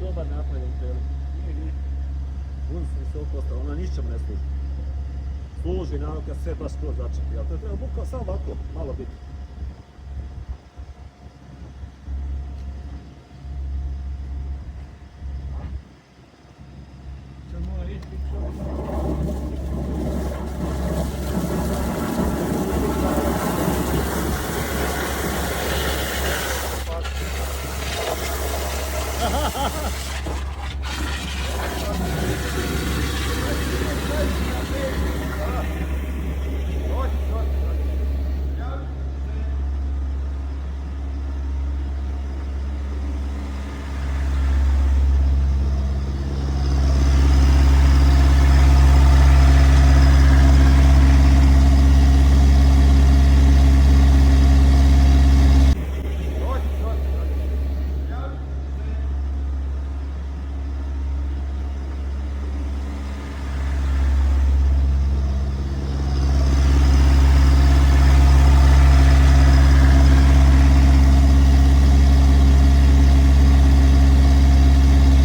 dobar napravljen prijelik. Bun se visoko ostalo, ona ničemu ne služi. Služi naravno kad sve baš skroz začepi, ali to je treba bukao samo ovako, malo biti.